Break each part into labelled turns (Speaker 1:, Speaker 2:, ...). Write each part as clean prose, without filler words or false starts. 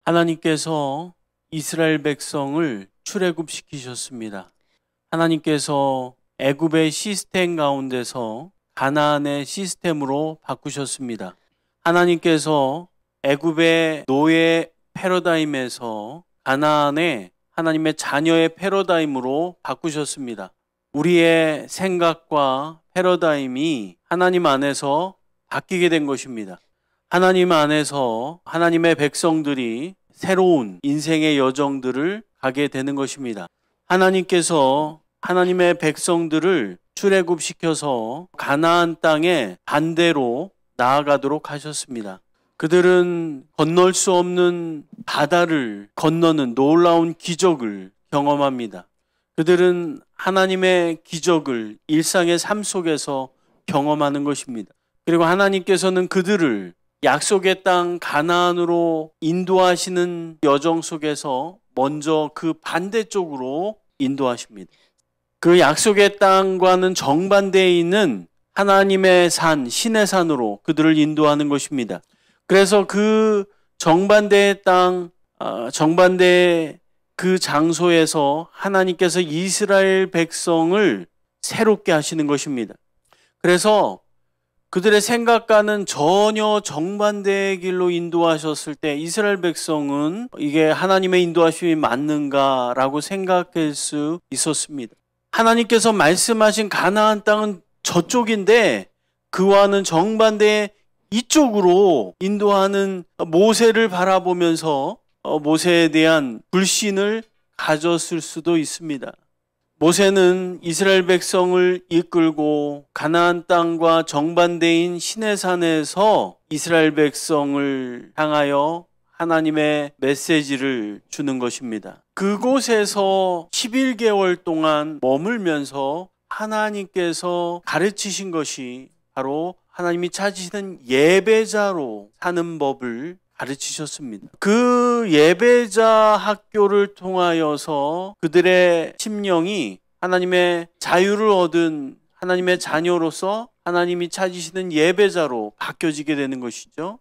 Speaker 1: 하나님께서 이스라엘 백성을 출애굽시키셨습니다. 하나님께서 애굽의 시스템 가운데서 가나안의 시스템으로 바꾸셨습니다. 하나님께서 애굽의 노예 패러다임에서 가나안의 하나님의 자녀의 패러다임으로 바꾸셨습니다. 우리의 생각과 패러다임이 하나님 안에서 바뀌게 된 것입니다. 하나님 안에서 하나님의 백성들이 새로운 인생의 여정들을 가게 되는 것입니다. 하나님께서 하나님의 백성들을 출애굽시켜서 가나안 땅에 반대로 나아가도록 하셨습니다. 그들은 건널 수 없는 바다를 건너는 놀라운 기적을 경험합니다. 그들은 하나님의 기적을 일상의 삶 속에서 경험하는 것입니다. 그리고 하나님께서는 그들을 약속의 땅 가나안으로 인도하시는 여정 속에서 먼저 그 반대쪽으로 인도하십니다. 그 약속의 땅과는 정반대에 있는 하나님의 산, 신의 산으로 그들을 인도하는 것입니다. 그래서 그 정반대의 땅, 정반대의 그 장소에서 하나님께서 이스라엘 백성을 새롭게 하시는 것입니다. 그래서 그들의 생각과는 전혀 정반대의 길로 인도하셨을 때 이스라엘 백성은 이게 하나님의 인도하심이 맞는가라고 생각할 수 있었습니다. 하나님께서 말씀하신 가나안 땅은 저쪽인데 그와는 정반대의 이쪽으로 인도하는 모세를 바라보면서 모세에 대한 불신을 가졌을 수도 있습니다. 모세는 이스라엘 백성을 이끌고 가나안 땅과 정반대인 시내산에서 이스라엘 백성을 향하여 하나님의 메시지를 주는 것입니다. 그곳에서 11개월 동안 머물면서 하나님께서 가르치신 것이 바로 하나님이 찾으시는 예배자로 사는 법을 가르치셨습니다. 그 예배자 학교를 통하여서 그들의 심령이 하나님의 자유를 얻은 하나님의 자녀로서 하나님이 찾으시는 예배자로 바뀌어지게 되는 것이죠.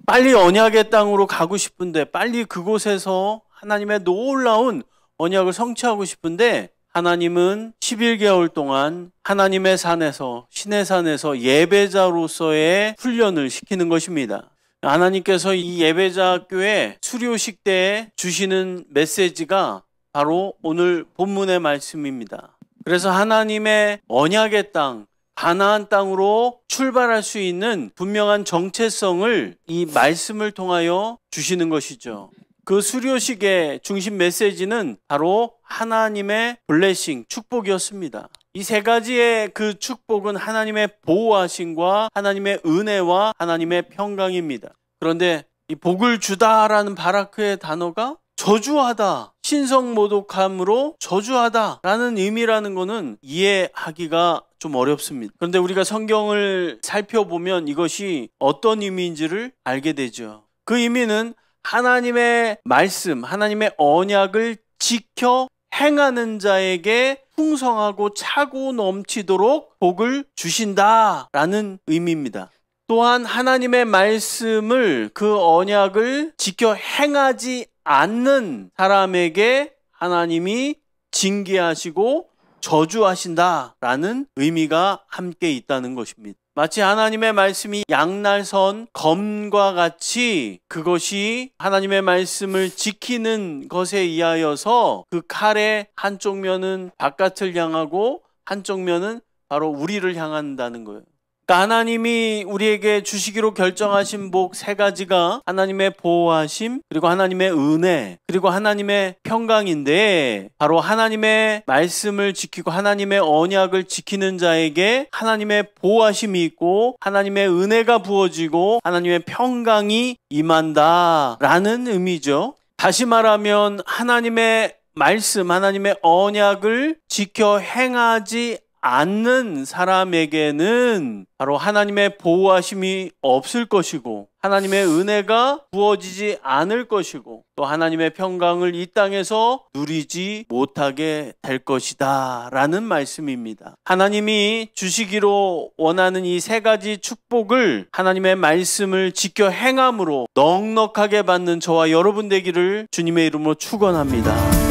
Speaker 1: 빨리 언약의 땅으로 가고 싶은데, 빨리 그곳에서 하나님의 놀라운 언약을 성취하고 싶은데, 하나님은 11개월 동안 하나님의 산에서, 신의 산에서 예배자로서의 훈련을 시키는 것입니다. 하나님께서 이 예배자 학교의 수료식 때에 주시는 메시지가 바로 오늘 본문의 말씀입니다. 그래서 하나님의 언약의 땅, 가나안 땅으로 출발할 수 있는 분명한 정체성을 이 말씀을 통하여 주시는 것이죠. 그 수료식의 중심 메시지는 바로 하나님의 블레싱, 축복이었습니다. 이 세 가지의 그 축복은 하나님의 보호하심과 하나님의 은혜와 하나님의 평강입니다. 그런데 이 복을 주다라는 바라크의 단어가 저주하다, 신성모독함으로 저주하다라는 의미라는 것은 이해하기가 좀 어렵습니다. 그런데 우리가 성경을 살펴보면 이것이 어떤 의미인지를 알게 되죠. 그 의미는 하나님의 말씀, 하나님의 언약을 지켜 행하는 자에게 풍성하고 차고 넘치도록 복을 주신다라는 의미입니다. 또한 하나님의 말씀을, 그 언약을 지켜 행하지 않는 사람에게 하나님이 징계하시고 저주하신다라는 의미가 함께 있다는 것입니다. 마치 하나님의 말씀이 양날선 검과 같이 그것이 하나님의 말씀을 지키는 것에 의하여서 그 칼의 한쪽 면은 바깥을 향하고 한쪽 면은 바로 우리를 향한다는 거예요. 그러니까 하나님이 우리에게 주시기로 결정하신 복 세 가지가 하나님의 보호하심, 그리고 하나님의 은혜, 그리고 하나님의 평강인데, 바로 하나님의 말씀을 지키고 하나님의 언약을 지키는 자에게 하나님의 보호하심이 있고 하나님의 은혜가 부어지고 하나님의 평강이 임한다라는 의미죠. 다시 말하면 하나님의 말씀, 하나님의 언약을 지켜 행하지 않는 사람에게는 바로 하나님의 보호하심이 없을 것이고 하나님의 은혜가 부어지지 않을 것이고 또 하나님의 평강을 이 땅에서 누리지 못하게 될 것이다 라는 말씀입니다. 하나님이 주시기로 원하는 이 세 가지 축복을 하나님의 말씀을 지켜 행함으로 넉넉하게 받는 저와 여러분 되기를 주님의 이름으로 축원합니다.